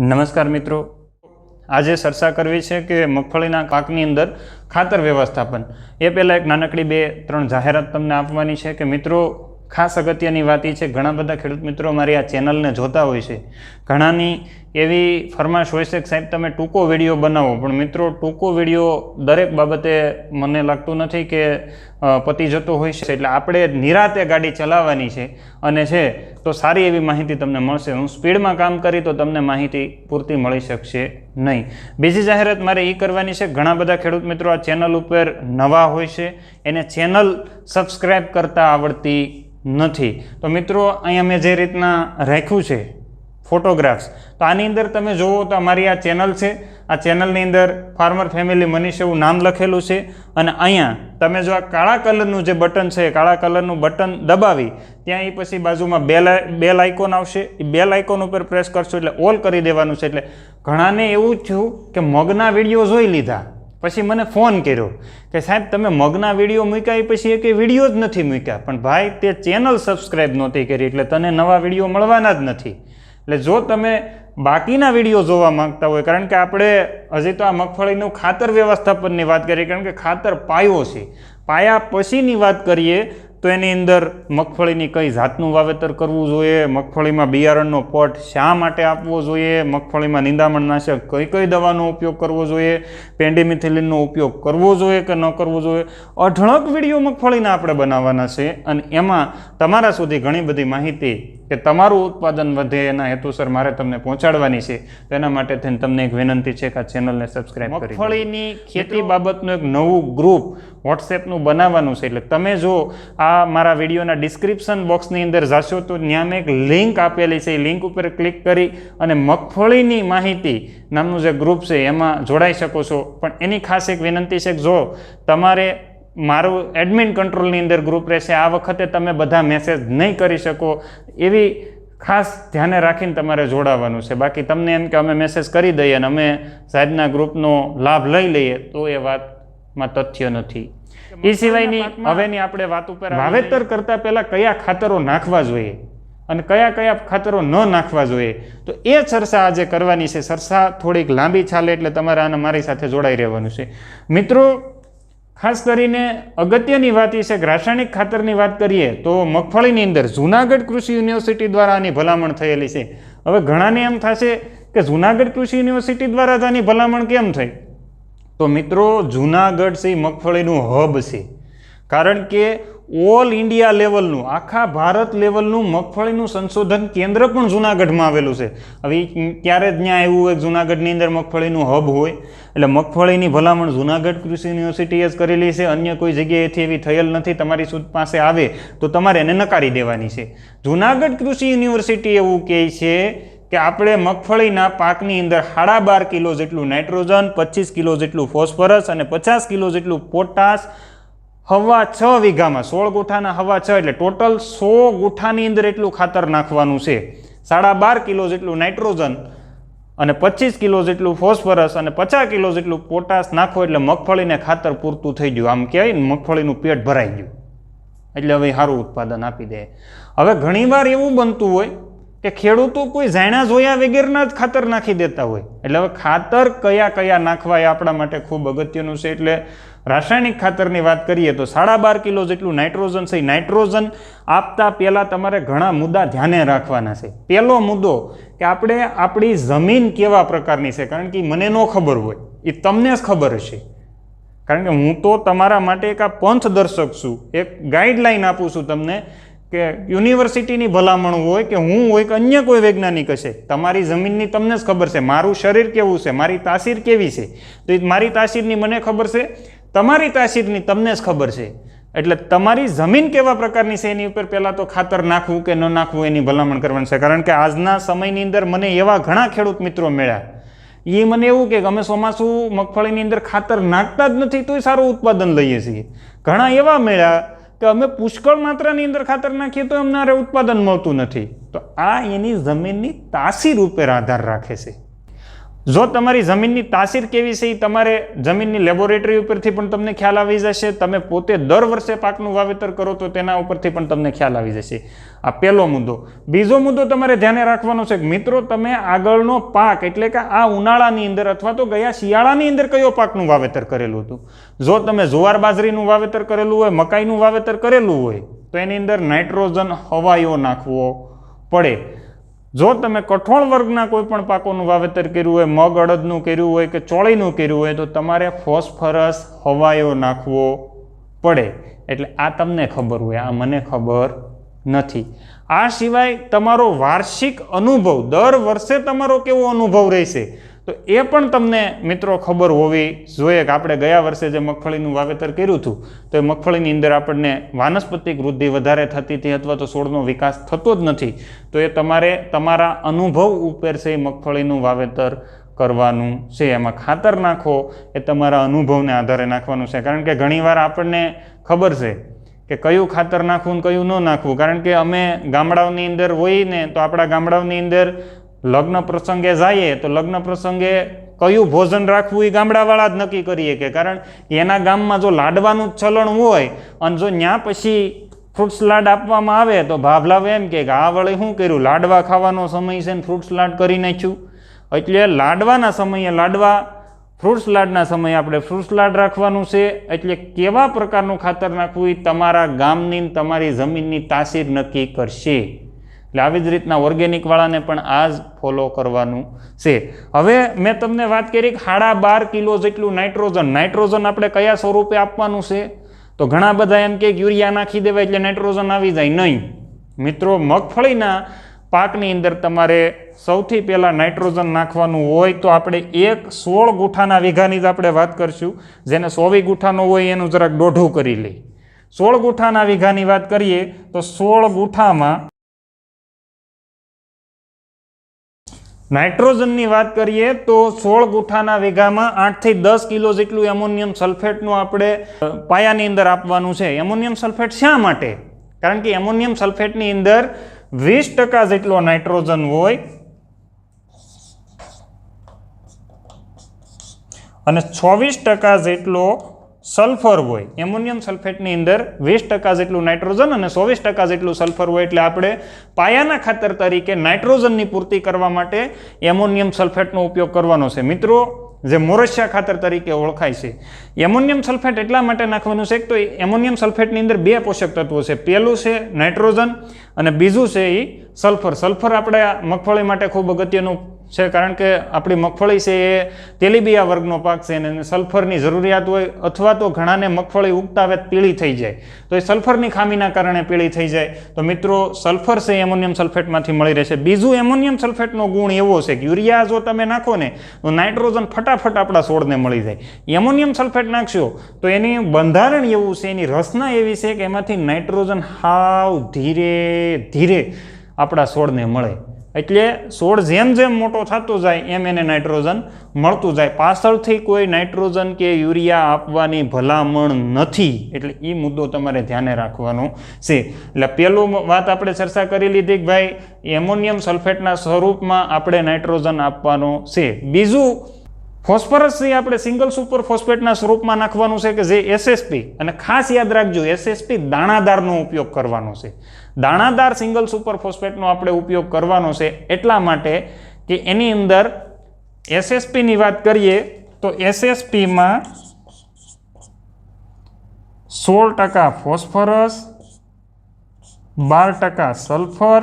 નમસ્કાર મિત્રો, આજે ચર્ચા કરવી છે કે મગફળીના પાકની અંદર ખાતર વ્યવસ્થાપન એ પહેલાં એક નાનકડી 2-3 જાહેરાત તમને આપવાની છે કે મિત્રો ખાસ અગત્યની વાત એ છે, ઘણા બધા ખેડૂત મિત્રો મારી આ ચેનલને જોતા હોય છે, ઘણાની એવી ફરમાશ હોય છે કે સાહેબ તમે ટૂંકો વિડીયો બનાવો, પણ મિત્રો ટૂંકો વિડીયો દરેક બાબતે મને લાગતું નથી કે પતી જતો હોય છે, એટલે આપણે નિરાતે ગાડી ચલાવવાની છે અને છે તો સારી એવી માહિતી તમને મળશે. હું સ્પીડમાં કામ કરી તો તમને માહિતી પૂરતી મળી શકશે નહીં. બીજી જાહેરાત મારે એ કરવાની છે, ઘણા બધા ખેડૂત મિત્રો આ ચેનલ ઉપર નવા હોય છે, એને ચેનલ સબસ્ક્રાઈબ કરતા આવડતી નથી. તો મિત્રો અહીંયા મેં જે રીતના રાખ્યું છે ફોટોગ્રાફ્સ, તો આની અંદર તમે જુઓ તો અમારી આ ચેનલ છે, આ ચેનલની અંદર ફાર્મર ફેમિલી મનીષ એવું નામ લખેલું છે અને અહીંયા તમે જો આ કાળા કલરનું જે બટન છે, કાળા કલરનું બટન દબાવી ત્યાં એ પછી બાજુમાં બેલ આઇકોન આવશે, એ બેલ આઇકોન ઉપર પ્રેસ કરશો એટલે ઓલ કરી દેવાનું છે. એટલે ઘણાને એવું થયું કે મગના વિડીયો જોઈ લીધા પછી મને ફોન કર્યો કે સાહેબ તમે મગના વિડીયો મૂક્યા એ પછી એક વિડીયો જ નથી મૂક્યા, પણ ભાઈ તે ચેનલ સબસ્ક્રાઈબ નહોતી કરી એટલે તને નવા વિડીયો મળવાના જ નથી. એટલે જો તમે બાકીના વિડીયો જોવા માંગતા હોય, કારણ કે આપણે હજી તો આ મગફળીનું ખાતર વ્યવસ્થાપનની વાત કરીએ, કારણ કે ખાતર પાયો છે, પાયા પછીની વાત કરીએ તો એની અંદર મગફળીની કઈ જાતનું વાવેતર કરવું જોઈએ, મગફળીમાં બિયારણનો પટ શા માટે આપવો જોઈએ, મગફળીમાં નિંદામણનાશક કઈ કઈ દવાનો ઉપયોગ કરવો જોઈએ, પેન્ડિમિથિલિનનો ઉપયોગ કરવો જોઈએ કે ન કરવો જોઈએ, અઢળક વિડીયો મગફળીના આપણે બનાવવાના છે અને એમાં તમારા સુધી ઘણી બધી માહિતી કે તમારું ઉત્પાદન વધે એના હેતુસર મારે તમને પહોંચાડવાની છે. તો એના માટે થઈને તમને એક વિનંતી છે કે આ ચેનલને સબસ્ક્રાઈબ કરી. મગફળીની ખેતી બાબતનું એક નવું ગ્રુપ વોટ્સએપનું બનાવવાનું છે, એટલે તમે જો આ મારા વિડીયોના ડિસ્ક્રિપ્શન બોક્સની અંદર જશો તો ત્યાં મેં એક લિંક આપેલી છે, એ લિંક ઉપર ક્લિક કરી અને મગફળીની માહિતી નામનું જે ગ્રુપ છે એમાં જોડાઈ શકો છો. પણ એની ખાસ એક વિનંતી છે કે જો તમારે મારું એડમિન કંટ્રોલની અંદર ગ્રુપ રહેશે, આ વખતે તમે બધા મેસેજ નહીં કરી શકો એવી ખાસ ધ્યાને રાખીને તમારે જોડાવાનું છે. બાકી તમને એમ કે અમે મેસેજ કરી દઈએ અને અમે સાહેબના ગ્રુપનો લાભ લઈ લઈએ તો એ વાતમાં તથ્ય નથી. એ સિવાયની હવેની આપણે વાત ઉપર વાવેતર કરતા પહેલા કયા ખાતરો નાખવા જોઈએ અને કયા કયા ખાતરો ન નાખવા જોઈએ, તો એ ચર્ચા આજે કરવાની છે. ચર્ચા થોડીક લાંબી ચાલે એટલે તમારે આને મારી સાથે જોડાઈ રહેવાનું છે. મિત્રો ખાસ કરીને અગત્યની વાત એ છે કે રાસાયણિક ખાતરની વાત કરીએ તો મગફળીની અંદર જૂનાગઢ કૃષિ યુનિવર્સિટી દ્વારા આની ભલામણ થયેલી છે. હવે ઘણાને એમ થશે કે જૂનાગઢ કૃષિ યુનિવર્સિટી દ્વારા જ આની ભલામણ કેમ થઈ? તો મિત્રો જૂનાગઢ છે મગફળીનું હબ છે, કારણ કે ઓલ ઇન્ડિયા લેવલનું, આખા ભારત લેવલનું મગફળીનું સંશોધન કેન્દ્ર પણ જૂનાગઢમાં આવેલું છે. હવે ક્યારે જ ત્યાં એવું હોય જૂનાગઢની અંદર મગફળીનું હબ હોય, એટલે મગફળીની ભલામણ જૂનાગઢ કૃષિ યુનિવર્સિટીએ જ કરેલી છે, અન્ય કોઈ જગ્યાએથી એવી થયેલ નથી. તમારી પાસે આવે તો તમારે એને નકારી દેવાની છે. જૂનાગઢ કૃષિ યુનિવર્સિટી એવું કહે છે કે આપણે મગફળીના પાકની અંદર 12.5 કિલો જેટલું નાઇટ્રોજન, 25 કિલો જેટલું ફોસ્ફરસ અને 50 કિલો જેટલું પોટાશ 6.5 વીઘામાં 16 ગુઠાના 6.5 એટલે ટોટલ 100 ગુઠાની અંદર એટલું ખાતર નાખવાનું છે. 12.5 કિલો જેટલું નાઇટ્રોજન અને 25 કિલો જેટલું ફોસ્ફરસ અને 50 કિલો જેટલું પોટાશ નાખો એટલે મગફળીને ખાતર પૂરતું થઈ ગયું. આમ કહેવાય ને મગફળીનું પેટ ભરાઈ ગયું, એટલે હવે સારું ઉત્પાદન આપી દે. હવે ઘણીવાર એવું બનતું હોય કે ખેડૂતો કોઈ જાણ્યા જોયા વગેરેના જ ખાતર નાખી દેતા હોય, એટલે હવે ખાતર કયા કયા નાખવા એ આપણા માટે ખૂબ અગત્યનું છે. એટલે રાસાયણિક ખાતરની વાત કરીએ તો 12.5 કિલો જેટલું નાઇટ્રોજન છે. નાઇટ્રોજન આપતા પહેલાં તમારે ઘણા મુદ્દા ધ્યાને રાખવાના છે. પહેલો મુદ્દો કે આપણે આપણી જમીન કેવા પ્રકારની છે, કારણ કે મને ન ખબર હોય, એ તમને જ ખબર હશે, કારણ કે હું તો તમારા માટે એક આ પંથદર્શક છું, એક ગાઈડલાઈન આપું છું તમને કે યુનિવર્સિટીની ભલામણ હોય કે હું હોય કે અન્ય કોઈ વૈજ્ઞાનિક હશે, તમારી જમીનની તમને જ ખબર છે, મારું શરીર કેવું છે, મારી તાસીર કેવી છે, તો મારી તાસીરની મને ખબર છે, તમારી તાસીરની તમને જ ખબર છે. એટલે તમારી જમીન કેવા પ્રકારની છે એની ઉપર પહેલાં તો ખાતર નાખવું કે ન નાખવું એની ભલામણ કરવાની છે. કારણ કે આજના સમયની અંદર મને એવા ઘણા ખેડૂત મિત્રો મળ્યા, એ મને એવું કે અમે ચોમાસું મગફળીની અંદર ખાતર નાખતા જ નથી તોય સારું ઉત્પાદન લઈએ છીએ. ઘણા એવા મળ્યા કે અમે પુષ્કળ માત્રાની અંદર ખાતર નાખીએ તો અમને ઉત્પાદન મળતું નથી. તો આ એની જમીનની તાસીર ઉપર આધાર રાખે છે. જો તમારી જમીનની તાસીર કેવી છે એ તમારે જમીનની લેબોરેટરી ઉપરથી પણ તમને ખ્યાલ આવી જશે. તમે પોતે દર વર્ષે પાકનું વાવેતર કરો તો તેના ઉપરથી પણ તમને ખ્યાલ આવી જશે. આ પહેલો મુદ્દો. બીજો મુદ્દો તમારે ધ્યાને રાખવાનો છે કે મિત્રો તમે આગળનો પાક એટલે કે આ ઉનાળાની અંદર અથવા તો ગયા શિયાળાની અંદર કયો પાકનું વાવેતર કરેલું હતું. જો તમે જુવાર બાજરીનું વાવેતર કરેલું હોય, મકાઈનું વાવેતર કરેલું હોય તો એની અંદર નાઇટ્રોજન હવાયો નાખવો પડે. જો તમે કઠોળ વર્ગના કોઈ પણ પાકોનું વાવેતર કર્યું હોય, મગ અડદનું કર્યું હોય કે ચોળીનું કર્યું હોય તો તમારે ફોસ્ફરસ હવાયો નાખવો પડે. એટલે આ તમને ખબર હોય, આ મને ખબર નથી. આ સિવાય તમારો વાર્ષિક અનુભવ, દર વર્ષે તમારો કેવો અનુભવ રહેશે તો એ પણ તમને મિત્રો ખબર હોવી જોઈએ કે આપણે ગયા વર્ષે જે મગફળીનું વાવેતર કર્યું હતું તો એ મગફળીની અંદર આપણને વાનસ્પતિક વૃદ્ધિ વધારે થતી હતી અથવા તો છોડનો વિકાસ થતો જ નથી. તો એ તમારે તમારા અનુભવ ઉપર છે મગફળીનું વાવેતર કરવાનું છે. એમાં ખાતર નાખો એ તમારા અનુભવને આધારે નાખવાનું છે. કારણ કે ઘણીવાર આપણને ખબર છે કે કયું ખાતર નાખવું ને કયું ન નાખવું. કારણ કે અમે ગામડાઓની અંદર હોઈએ ને તો આપણા ગામડાઓની અંદર લગ્ન પ્રસંગે જઈએ તો લગ્ન પ્રસંગે કયું ભોજન રાખવું એ ગામડાવાળા જ નક્કી કરીએ કે કારણ એના ગામમાં જો લાડવાનું જ ચલણ હોય અને જો ત્યાં પછી ફ્રૂટ સલાડ આપવામાં આવે તો ભાભલાવે એમ કે આ વળી શું કર્યું, લાડવા ખાવાનો સમય છે ને ફ્રૂટ સલાડ કરી નાખ્યું. એટલે લાડવાના સમયે લાડવા, ફ્રૂટ સલાડના સમયે આપણે ફ્રૂટ સલાડ રાખવાનું છે. એટલે કેવા પ્રકારનું ખાતર નાખવું એ તમારા ગામની તમારી જમીનની તાસીર નક્કી કરશે. એટલે આવી જ રીતના ઓર્ગેનિકવાળાને પણ આ જ ફોલો કરવાનું છે. હવે મેં તમને વાત કરી કે 12.5 કિલો જેટલું નાઇટ્રોજન આપણે કયા સ્વરૂપે આપવાનું છે. તો ઘણા બધા એમ કે યુરિયા નાખી દેવાય એટલે નાઇટ્રોજન આવી જાય. નહીં મિત્રો, મગફળીના પાકની અંદર તમારે સૌથી પહેલાં નાઇટ્રોજન નાખવાનું હોય તો આપણે 16 ગુઠાના વીઘાની જ આપણે વાત કરશું. જેને 100 ગુઠાનો હોય એનું જરાક દોઢું કરી લઈ. 16 ગુઠાના વીઘાની વાત કરીએ તો 16 ગુઠામાં નાઇટ્રોજનની વાત કરીએ તો 16 ગુઠાના વીઘામાં 8 થી 10 કિલો જેટલું એમોનિયમ સલ્ફેટનું આપણે પાયાની અંદર આપવાનું છે. એમોનિયમ સલ્ફેટ શા માટે? કારણ કે એમોનિયમ સલ્ફેટની અંદર 20% જેટલો નાઇટ્રોજન હોય અને 26% જેટલો સલ્ફર હોય. એમોનિયમ સલ્ફેટની અંદર 20% જેટલું નાઇટ્રોજન અને 24% જેટલું સલ્ફર હોય. એટલે આપણે પાયાના ખાતર તરીકે નાઇટ્રોજનની પૂર્તિ કરવા માટે એમોનિયમ સલ્ફેટનો ઉપયોગ કરવાનો છે. મિત્રો, જે મોરસિયા ખાતર તરીકે ઓળખાય છે. એમોનિયમ સલ્ફેટ એટલા માટે નાખવાનું છે કે તો એમોનિયમ સલ્ફેટની અંદર 2 પોષક તત્વો છે. પહેલું છે નાઇટ્રોજન અને બીજું છે એ સલ્ફર. સલ્ફર આપણે મગફળી માટે ખૂબ અગત્યનું છે કારણ કે આપણી મગફળી છે એ તેલીબિયા વર્ગનો પાક છે અને સલ્ફરની જરૂરિયાત હોય અથવા તો ઘણાને મગફળી ઉગતા વેત પીળી થઈ જાય તો એ સલ્ફરની ખામીના કારણે પીળી થઈ જાય. તો મિત્રો, સલ્ફર છે એમોનિયમ સલ્ફેટમાંથી મળી રહેશે. બીજું એમોનિયમ સલ્ફેટનો ગુણ એવો છે કે યુરિયા જો તમે નાખો ને તો નાઇટ્રોજન ફટાફટ આપણા છોડને મળી જાય. એમોનિયમ સલ્ફેટ નાખશો તો એની બંધારણ એવું છે, એની રચના એવી છે કે એમાંથી નાઇટ્રોજન હાવ ધીરે ધીરે આપણા છોડને મળે. એટલે છોડ જેમ જેમ મોટો થતો જાય એમ એને નાઇટ્રોજન મળતું જાય. પાછળથી કોઈ નાઇટ્રોજન કે યુરિયા આપવાની ભલામણ નથી. એટલે એ મુદ્દો તમારે ધ્યાને રાખવાનો છે. એટલે પહેલું વાત આપણે ચર્ચા કરી લીધી કે ભાઈ એમોનિયમ સલ્ફેટના સ્વરૂપમાં આપણે નાઇટ્રોજન આપવાનો છે. બીજું, ફોસ્ફરસ છે આપણે સિંગલ સુપર ફોસ્ફેટના સ્વરૂપમાં નાખવાનું છે કે જે એસએસપી, અને ખાસ યાદ રાખજો એસએસપી દાણાદારનો ઉપયોગ કરવાનો છે. દાણાદાર સિંગલ સુપર ફોસ્ફેટનો આપણે ઉપયોગ કરવાનો છે એટલા માટે કે એની અંદર એસએસપીની વાત કરીએ તો એસએસપીમાં 16% ફોસ્ફરસ, 12% સલ્ફર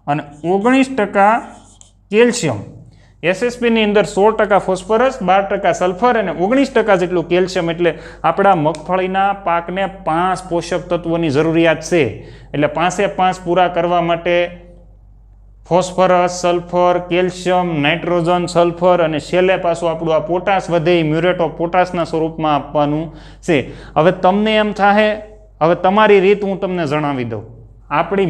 અને 19% કેલ્શિયમ. એસએસપીની અંદર 16% ફોસ્ફરસ, 12% સલ્ફર અને 19% જેટલું કેલ્શિયમ. એટલે આપણા મગફળીના પાકને 5 પોષક તત્વોની જરૂરિયાત છે. એટલે 5 પૂરા કરવા માટે phosphorus, sulphur, calcium, nitrogen, sulphur અને છેલ્લે પાછું આપણું આ પોટાશ વધે મ્યુરેટ ઓફ પોટાશના સ્વરૂપમાં આપવાનું છે. હવે તમને એમ થાય, હવે તમારી રીત હું તમને જણાવી દઉં.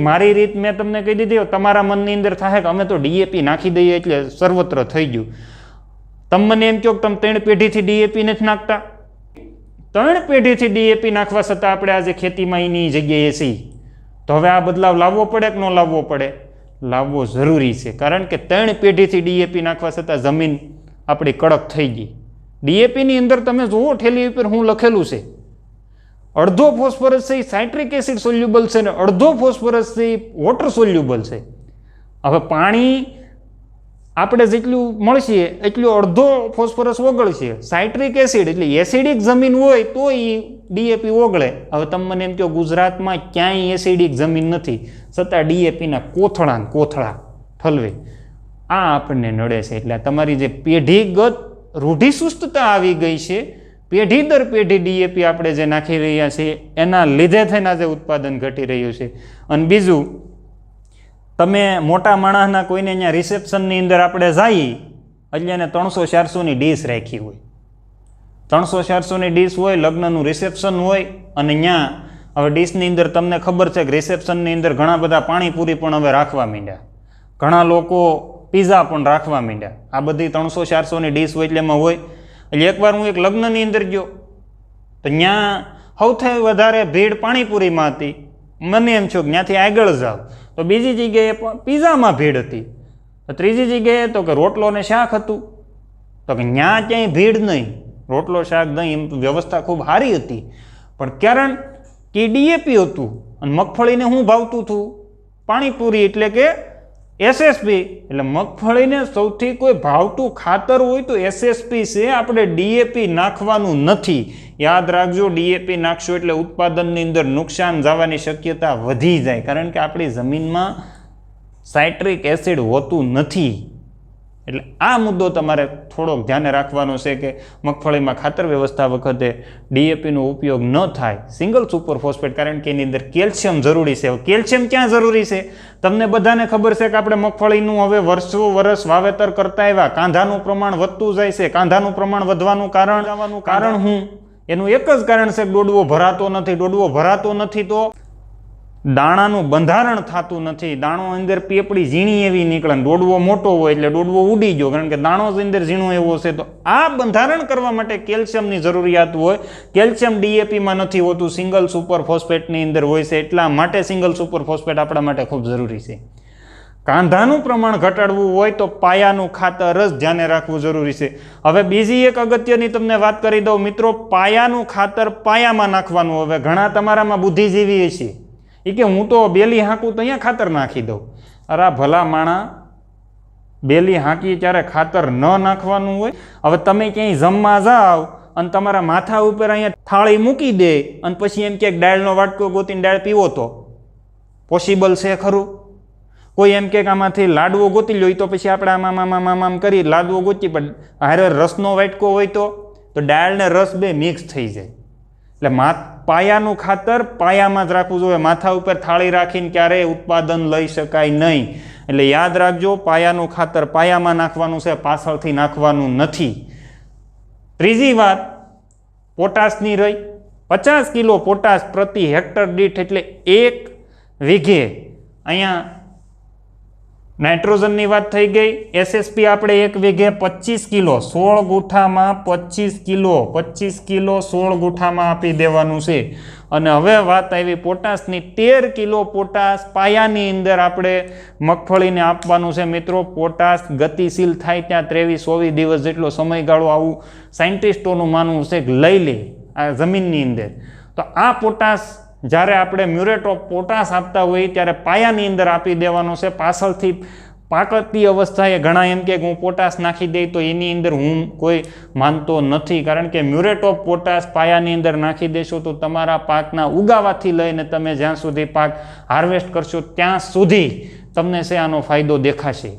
મારી રીત મેં તમને કહી દીધી. તમારા મનની અંદર થાય કે અમે તો ડીએપી નાખી દઈએ એટલે સર્વત્ર થઈ ગયું. તમે મને એમ કહો કે તમે 3 પેઢીથી ડીએપી નથી નાખતા. 3 પેઢીથી ડીએપી નાખવા છતાં આપણે આજે ખેતીમાં એની જગ્યાએ છીએ. તો હવે આ બદલાવ લાવવો પડે કે ન લાવવો પડે? લાવવો જરૂરી છે. કારણ કે 3 પેઢીથી ડીએપી નાખવા છતાં જમીન આપણી કડક થઈ ગઈ. ડીએપીની અંદર તમે જુઓ ઠેલી ઉપર શું લખેલું છે, અડધો ફોસ્ફરસ છે એ સાઇટ્રિક એસિડ સોલ્યુબલ છે ને અડધો ફોસ્ફરસ છે એ વોટર સોલ્યુબલ છે. હવે પાણી આપણે જેટલું મળશે એટલું અડધો ફોસ્ફરસ ઓગળશે. સાઇટ્રિક એસિડ એટલે એસિડિક જમીન હોય તો એ ડીએપી ઓગળે. હવે તમે મને એમ કહો ગુજરાતમાં ક્યાંય એસિડિક જમીન નથી, છતાં ડીએપીના કોથળા ઠલવે. આ આપણને નડે છે. એટલે તમારી જે પેઢીગત રૂઢિસુસ્તતા આવી ગઈ છે, પેઢી દર પેઢી ડીએપી આપણે જે નાખી રહ્યા છીએ એના લીધે થઈને આજે ઉત્પાદન ઘટી રહ્યું છે. અને બીજું, તમે મોટા માણસના કોઈને અહીંયા રિસેપ્શનની અંદર આપણે જઈએ એટલે એને 300-400ની ડીશ રાખી હોય, 300-400ની ડીશ હોય, લગ્નનું રિસેપ્શન હોય. અને ત્યાં હવે ડીશની અંદર તમને ખબર છે કે રિસેપ્શનની અંદર ઘણા બધા પાણીપુરી પણ હવે રાખવા માંડ્યા, ઘણા લોકો પીઝા પણ રાખવા માંડ્યા. આ બધી 300-400ની ડીશ હોય એટલે એમાં હોય. એટલે એકવાર હું એક લગ્નની અંદર ગયો તો ત્યાં સૌથી વધારે ભીડ પાણીપુરીમાં હતી. મને એમ થયું કે ત્યાંથી આગળ જાવ તો બીજી જગ્યાએ પીઝામાં ભીડ હતી, ત્રીજી જગ્યાએ તો કે રોટલો ને શાક હતું. તો કે ત્યાં ક્યાંય ભીડ નહીં, રોટલો શાક દહીં એમ વ્યવસ્થા ખૂબ સારી હતી. પણ કારણ કે ડીએપી હતું અને મગફળીને હું ભાવતું હતું પાણીપુરી એટલે કે એસએસપી. એટલે મગફળીને સૌથી કોઈ ભાવતું ખાતર હોય તો એસએસપી છે, આપણે ડીએપી નાખવાનું નથી. યાદ રાખજો, ડીએપી નાખશો એટલે ઉત્પાદનની અંદર નુકસાન જવાની શક્યતા વધી જાય, કારણ કે આપણી જમીનમાં સાઇટ્રિક એસિડ હોતું નથી. એટલે આ મુદ્દો તમારે થોડોક ધ્યાને રાખવાનો છે કે મગફળીમાં ખાતર વ્યવસ્થા વખતે ડીએપીનો ઉપયોગ ન થાય, સિંગલ સુપર ફોસ્ફેટ, કારણ કે એની અંદર કેલ્શિયમ જરૂરી છે. કેલ્શિયમ ક્યાં જરૂરી છે તમને બધાને ખબર છે કે આપણે મગફળીનું હવે વર્ષ વાવેતર કરતા આવ્યા, કાંધાનું પ્રમાણ વધતું જાય છે. કાંધાનું પ્રમાણ વધવાનું કારણ હું એનું એક જ કારણ છે કે ડોડવો ભરાતો નથી. ડોડવો ભરાતો નથી તો દાણાનું બંધારણ થતું નથી. દાણો અંદર પેપડી ઝીણી એવી નીકળે, ડોડવો મોટો હોય એટલે ડોડવો ઉડી ગયો, કારણ કે દાણો અંદર ઝીણો એવો છે. તો આ બંધારણ કરવા માટે કેલ્શિયમની જરૂરિયાત હોય. કેલ્શિયમ ડીએપીમાં નથી હોતું, સિંગલ સુપર ફોસ્ફેટની અંદર હોય છે. એટલા માટે સિંગલ સુપર ફોસ્ફેટ આપણા માટે ખૂબ જરૂરી છે. કાંધાનું પ્રમાણ ઘટાડવું હોય તો પાયાનું ખાતર જ ધ્યાને રાખવું જરૂરી છે. હવે બીજી એક અગત્યની તમને વાત કરી દઉં મિત્રો, પાયાનું ખાતર પાયામાં નાખવાનું. હવે ઘણા તમારામાં બુદ્ધિજીવી છે એ કે હું તો બેલી હાંકું તો અહીંયા ખાતર નાખી દઉં. અરે ભલા માણા, બેલી હાંકી ત્યારે ખાતર ન નાખવાનું હોય. હવે તમે ક્યાંય જમવા જાઓ અને તમારા માથા ઉપર અહીંયા થાળી મૂકી દે અને પછી એમ કે દાળનો વાટકો ગોતીને દાળ પીવો તો પોસિબલ છે ખરું? કોઈ એમ કે આમાંથી લાડવો ગોતી લો તો પછી આપણે આમ કરી લાડવો ગોતી, પણ હારે રસનો વાટકો હોય તો દાળ ને રસ બે મિક્સ થઈ જાય. એટલે પાયાનું ખાતર પાયામાં જ રાખવું જોઈએ. માથા ઉપર થાળી રાખીને ક્યારેય ઉત્પાદન લઈ શકાય નહીં. એટલે યાદ રાખજો, પાયાનું ખાતર પાયામાં નાખવાનું છે, પાછળથી નાખવાનું નથી. ત્રીજી વાત પોટાશની રહી. 50 કિલો પોટાશ પ્રતિ હેક્ટર દીઠ એટલે 1 વીઘે. અહીંયા નાઇટ્રોજનની વાત થઈ ગઈ. એસએસપી આપણે 1 વીઘે 25 કિલો 16 ગુઠામાં 25 કિલો 16 ગુઠામાં આપી દેવાનું છે. અને હવે વાત આવી પોટાશની. 13 કિલો પોટાશ પાયાની અંદર આપણે મગફળીને આપવાનું છે. મિત્રો, પોટાશ ગતિશીલ થાય ત્યાં 23-24 દિવસ જેટલો સમયગાળો આવું સાયન્ટિસ્ટોનું માનવું છે કે લઈ લે આ જમીનની અંદર. તો આ પોટાશ જ્યારે આપણે મ્યુરેટ ઓફ પોટાશ આપતા હોઈએ ત્યારે પાયાની અંદર આપી દેવાનો છે. પાછળથી પાકતી અવસ્થાએ ઘણા એમ કે હું પોટાશ નાખી દઈ, તો એની અંદર હું કોઈ માનતો નથી, કારણ કે મ્યુરેટ ઓફ પોટાશ પાયાની અંદર નાખી દેશો તો તમારા પાકના ઉગાવાથી લઈને તમે જ્યાં સુધી પાક હાર્વેસ્ટ કરશો ત્યાં સુધી તમને છે આનો ફાયદો દેખાશે.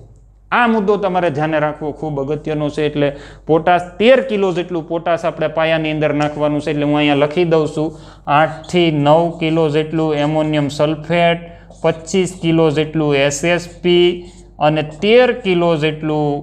આ મુદ્દો તમારે ધ્યાને રાખવો ખૂબ અગત્યનો છે. એટલે પોટાશ 13 કિલો જેટલું પોટાશ આપણે પાયાની અંદર નાખવાનું છે. એટલે હું અહીંયા લખી દઉં છું 8 થી 9 કિલો જેટલું એમોનિયમ સલ્ફેટ, 25 કિલો જેટલું એસએસપી અને 13 કિલો જેટલું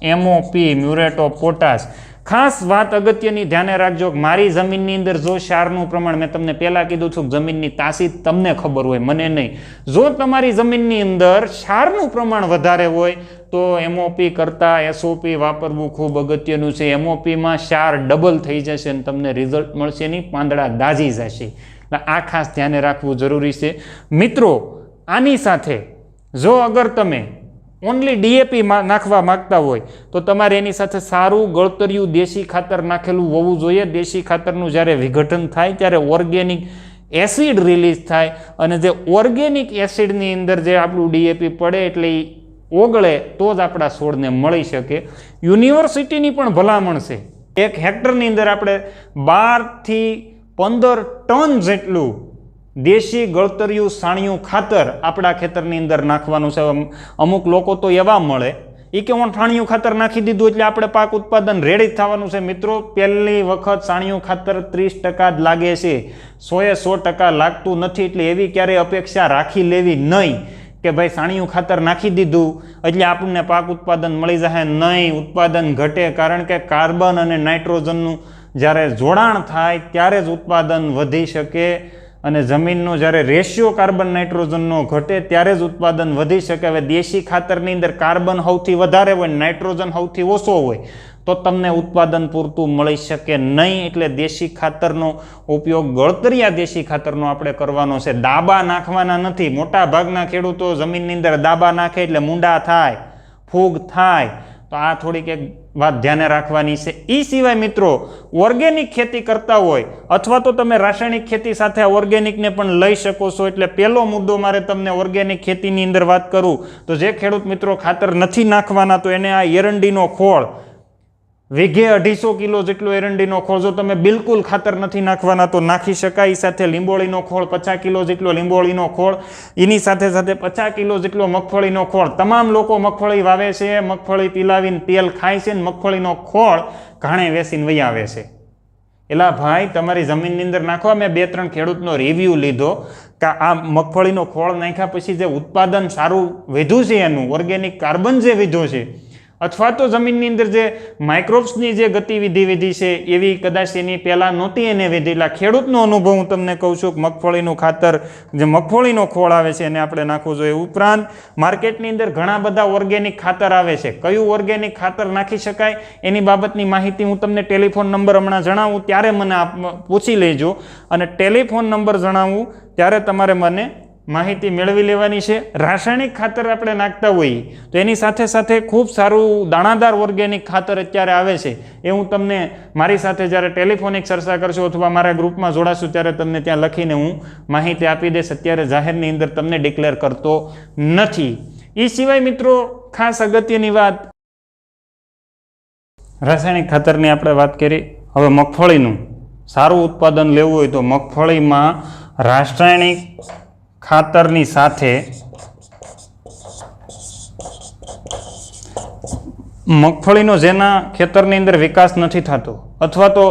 એમઓપી મ્યુરેટ ઓફ પોટાશ. ખાસ વાત અગત્યની ધ્યાને રાખજો કે મારી જમીનની અંદર જો ક્ષારનું પ્રમાણ, મેં તમને પહેલાં કીધું છું કે જમીનની તાસીર તમને ખબર હોય, મને નહીં. જો તમારી જમીનની અંદર ક્ષારનું પ્રમાણ વધારે હોય તો એમઓપી કરતાં એસઓપી વાપરવું ખૂબ અગત્યનું છે. એમઓપીમાં ક્ષાર ડબલ થઈ જશે અને તમને રિઝલ્ટ મળશે નહીં, પાંદડા દાઝી જશે. આ ખાસ ધ્યાને રાખવું જરૂરી છે. મિત્રો, આની સાથે જો અગર તમે ઓનલી ડીએપી નાખવા માંગતા હોય તો તમારે એની સાથે સારું ગળતરિયું દેશી ખાતર નાખેલું હોવું જોઈએ. દેશી ખાતરનું જ્યારે વિઘટન થાય ત્યારે ઓર્ગેનિક એસિડ રિલીઝ થાય અને જે ઓર્ગેનિક એસિડની અંદર જે આપણું ડીએપી પડે એટલે એ ઓગળે તો જ આપણા છોડને મળી શકે. યુનિવર્સિટીની પણ ભલામણ છે 1 હેક્ટરની અંદર આપણે 12 થી 15 ટન જેટલું દેશી ગળતરિયું સાણિયું ખાતર આપણા ખેતરની અંદર નાખવાનું છે. અમુક લોકો તો એવા મળે એ કે હું છાણિયું ખાતર નાખી દીધું એટલે આપણે પાક ઉત્પાદન રેડી થવાનું છે. મિત્રો, પહેલી વખત છાણિયું ખાતર 30% જ લાગે છે, 100% લાગતું નથી. એટલે એવી ક્યારેય અપેક્ષા રાખી લેવી નહીં કે ભાઈ છાણિયું ખાતર નાખી દીધું એટલે આપણને પાક ઉત્પાદન મળી જાય. નહીં, ઉત્પાદન ઘટે. કારણ કે કાર્બન અને નાઇટ્રોજનનું જ્યારે જોડાણ થાય ત્યારે જ ઉત્પાદન વધી શકે અને જમીનનો જ્યારે રેશિયો કાર્બન નાઇટ્રોજનનો ઘટે ત્યારે જ ઉત્પાદન વધી શકે. હવે દેશી ખાતરની અંદર કાર્બન સૌથી વધારે હોય, નાઇટ્રોજન સૌથી ઓછો હોય તો તમને ઉત્પાદન પૂરતું મળી શકે નહીં. એટલે દેશી ખાતરનો ઉપયોગ ગળતરિયા દેશી ખાતરનો આપણે કરવાનો છે. દાબા નાખવાના નથી. મોટા ભાગના ખેડૂતો જમીનની અંદર દાબા નાખે એટલે મૂંડા થાય, ફૂગ થાય. તો આ થોડીક એક વાત ધ્યાને રાખવાની છે. એ સિવાય મિત્રો, ઓર્ગેનિક ખેતી કરતા હોય અથવા તો તમે રાસાયણિક ખેતી સાથે ઓર્ગેનિકને પણ લઈ શકો છો. એટલે પહેલો મુદ્દો મારે તમને ઓર્ગેનિક ખેતીની અંદર વાત કરું તો જે ખેડૂત મિત્રો ખાતર નથી નાખવાના તો એને આ એરંડીનો ખોળ વીઘે 250 કિલો જેટલો એરંડીનો ખોળ જો તમે બિલકુલ ખાતર નથી નાખવાના તો નાખી શકાય. સાથે લીંબોળીનો ખોળ 50 કિલો જેટલો લીંબોળીનો ખોળ, એની સાથે સાથે 50 કિલો જેટલો મગફળીનો ખોળ. તમામ લોકો મગફળી વાવે છે, મગફળી પીલાવીને તેલ ખાય છે, મગફળીનો ખોળ ઘાણે વેસીને વહી આવે છે. એલા ભાઈ, તમારી જમીનની અંદર નાખવા. મેં 2-3 ખેડૂતનો રિવ્યૂ લીધો કે આ મગફળીનો ખોળ નાખ્યા પછી જે ઉત્પાદન સારું વધ્યું છે, એનું ઓર્ગેનિક કાર્બન જે વધ્યો છે અથવા તો જમીનની અંદર જે માઇક્રોબ્સની જે ગતિવિધિ વિધિ છે એવી કદાચ એની પહેલાં નહોતી એને વધેલા. ખેડૂતનો અનુભવ હું તમને કહું છું કે મગફળીનું ખાતર જે મગફળીનો ખોળ આવે છે એને આપણે નાખવું જોઈએ. ઉપરાંત માર્કેટની અંદર ઘણા બધા ઓર્ગેનિક ખાતર આવે છે. કયું ઓર્ગેનિક ખાતર નાખી શકાય એની બાબતની માહિતી હું તમને ટેલિફોન નંબર હમણાં જણાવું ત્યારે મને પૂછી લેજો અને ટેલિફોન નંબર જણાવું ત્યારે તમારે મને માહિતી મેળવી લેવાની છે. રાસાયણિક ખાતર આપણે નાખતા હોઈએ તો એની સાથે સાથે ખૂબ સારું દાણાદાર ઓર્ગેનિક ખાતર અત્યારે આવે છે. એ હું તમને મારી સાથે જ્યારે ટેલિફોનિક ચર્ચા કરશો અથવા મારા ગ્રુપમાં જોડાશું ત્યારે તમને ત્યાં લખીને હું માહિતી આપી દઈશ. અત્યારે જાહેરની અંદર તમને ડિક્લેર કરતો નથી. એ સિવાય મિત્રો, ખાસ અગત્યની વાત, રાસાયણિક ખાતરની આપણે વાત કરી. હવે મગફળીનું સારું ઉત્પાદન લેવું હોય તો મગફળીમાં રાસાયણિક ખાતરની સાથે મગફળીનો જેના ખેતરની અંદર વિકાસ નથી થતો અથવા તો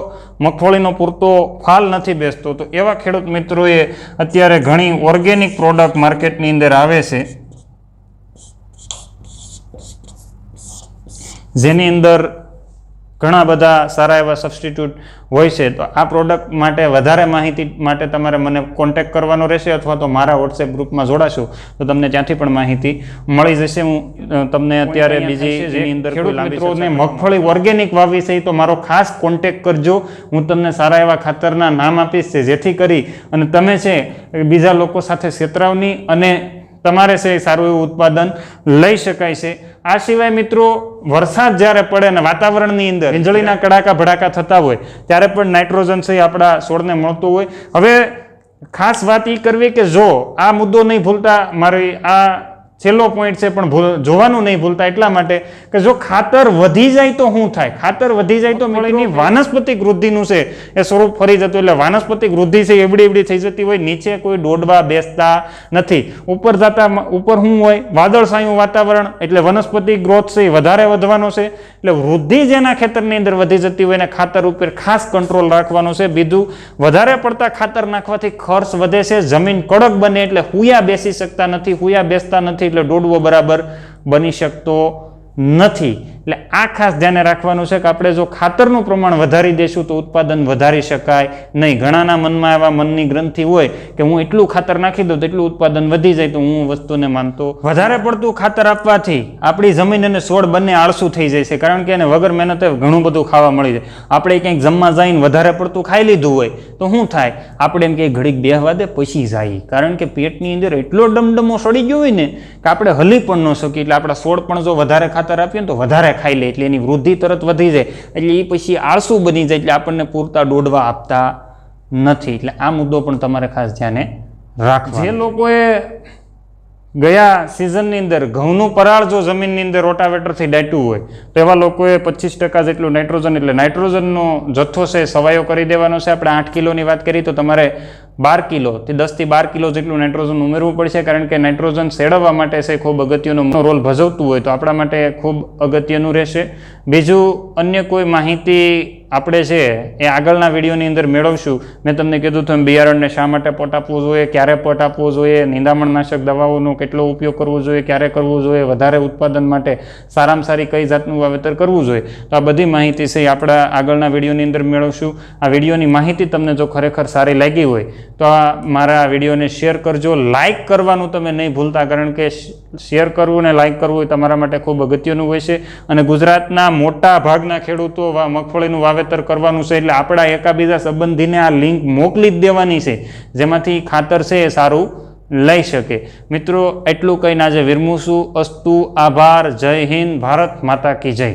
મગફળીનો પૂરતો ફાલ નથી બેસતો તો એવા ખેડૂત મિત્રોએ અત્યારે ઘણી ઓર્ગેનિક પ્રોડક્ટ માર્કેટની અંદર આવે છે જેની અંદર ઘણા બધા સારા એવા સબસ્ટિટ્યૂટ હોય છે. તો આ પ્રોડક્ટ માટે વધારે માહિતી માટે તમારે મને કોન્ટેક્ટ કરવાનો રહેશે અથવા તો મારા વોટ્સએપ ગ્રુપમાં જોડાશો તો તમને ત્યાંથી પણ માહિતી મળી જશે. હું તમને અત્યારે બીજી જેની અંદર ખેડૂત મિત્રોને મગફળી ઓર્ગેનિક વાવી છે તો મારો ખાસ કોન્ટેક્ટ કરજો. હું તમને સારા એવા ખાતરના નામ આપીશ છે જેથી કરી અને તમે છે બીજા લોકો સાથે છેતરાવની અને તમારે છે સારું એવું ઉત્પાદન લઈ શકાય છે. આ સિવાય મિત્રો, વરસાદ જ્યારે પડે ને વાતાવરણની અંદર વીજળીના કડાકા ભડાકા થતા હોય ત્યારે પણ નાઇટ્રોજન છે આપણા છોડને મળતું હોય. હવે ખાસ વાત એ કરવી કે જો આ મુદ્દો નહીં ભૂલતા, મારી આ છેલ્લો પોઈન્ટ છે પણ જોવાનું નહીં ભૂલતા એટલા માટે કે જો ખાતર વધી જાય તો શું થાય? ખાતર વધી જાય તો મળીની વાનસ્પતિક વૃદ્ધિનું છે એ સ્વરૂપ ફરી જતું. એટલે વાનસ્પતિક વૃદ્ધિ છે એવડી એવડી થઈ જતી હોય, નીચે કોઈ ડોડવા બેસતા નથી. ઉપર જતા ઉપર શું હોય? વાદળછાયું વાતાવરણ, એટલે વનસ્પતિ ગ્રોથ છે એ વધારે વધવાનો છે. એટલે વૃદ્ધિ જેના ખેતરની અંદર વધી જતી હોય એને ખાતર ઉપર ખાસ કંટ્રોલ રાખવાનો છે. બીજું, વધારે પડતા ખાતર નાખવાથી ખર્ચ વધે છે, જમીન કડક બને એટલે હુયા બેસી શકતા નથી, હુયા બેસતા નથી એટલે ડોડવો બરાબર બની શકતો નથી. એટલે આ ખાસ ધ્યાને રાખવાનું છે કે આપણે જો ખાતરનું પ્રમાણ વધારી દઈશું તો ઉત્પાદન વધારી શકાય નહીં. ઘણાના મનમાં એવા મનની ગ્રંથિ હોય કે હું એટલું ખાતર નાખી દઉં તો એટલું ઉત્પાદન વધી જાય, તો હું વસ્તુને માનતો. વધારે પડતું ખાતર આપવાથી આપણી જમીન અને છોડ બંને આળસુ થઈ જાય છે, કારણ કે એને વગર મહેનતે ઘણું બધું ખાવા મળી જાય. આપણે ક્યાંક જમવા જઈને વધારે પડતું ખાઈ લીધું હોય તો શું થાય, આપણે એમ કે ઘડીક બેહવા દે પછી જાય, કારણ કે પેટની અંદર એટલો ડમડમો સડી ગયો હોય ને કે આપણે હલી પણ ન શકીએ. એટલે આપણા છોડ પણ જો વધારે ખાતર આપીએ ને તો વધારે ખાઈ લે, એટલે એની વૃદ્ધિ તરત વધી જાય, એટલે એ પછી આળસુ બની જાય, એટલે આપણને પૂરતા દોડવા આપતા નથી. એટલે આ મુદ્દો પણ તમારે ખાસ ધ્યાને રાખવાનો. જે લોકોએ ગયા સિઝનની અંદર ઘઉંનું પરાળ જો જમીનની અંદર રોટાવેટરથી દાટ્યું હોય તો એવા લોકોએ 25% જેટલું નાઇટ્રોજન, એટલે નાઇટ્રોજનનો જથ્થો છે સવાયો કરી દેવાનો છે. આપણે 8 કિલોની વાત કરી તો તમારે 12 કિલોથી 10 થી 12 કિલો જેટલું નાઇટ્રોજન ઉમેરવું પડશે, કારણ કે નાઇટ્રોજન શેડવવા માટે છે ખૂબ અગત્યનો રોલ ભજવતું હોય તો આપણા માટે ખૂબ અગત્યનું રહેશે. બીજું અન્ય કોઈ માહિતી આપણે છે એ આગળના વિડીયોની અંદર મેળવશું. મેં તમને કીધું હતું એમ બિયારણને શા માટે પટ આપવું જોઈએ, ક્યારે પટ આપવો જોઈએ, નિંદામણનાશક દવાઓનો કેટલો ઉપયોગ કરવો જોઈએ, ક્યારે કરવું જોઈએ, વધારે ઉત્પાદન માટે સારામાં સારી કઈ જાતનું વાવેતર કરવું જોઈએ, તો આ બધી માહિતી છે એ આપણા આગળના વિડીયોની અંદર મેળવશું. આ વિડીયોની માહિતી તમને જો ખરેખર સારી લાગી હોય તો આ મારા વિડીયોને શેર કરજો. લાઇક કરવાનું તમે નહીં ભૂલતા, કારણ કે શેર કરવું અને લાઇક કરવું એ તમારા માટે ખૂબ અગત્યનું હોય છે. અને ગુજરાતના મોટા ભાગના ખેડૂતો મગફળીનું વાવેતર કરવાનું છે, એટલે આપણા એકાબીજા સંબંધીને આ લિંક મોકલી જ દેવાની છે, જેમાંથી ખાતર છે એ સારું લઈ શકે. મિત્રો એટલું કહીને આજે વિરમું છું. અસ્તુ, આભાર, જય હિન્દ, ભારત માતા કી જય.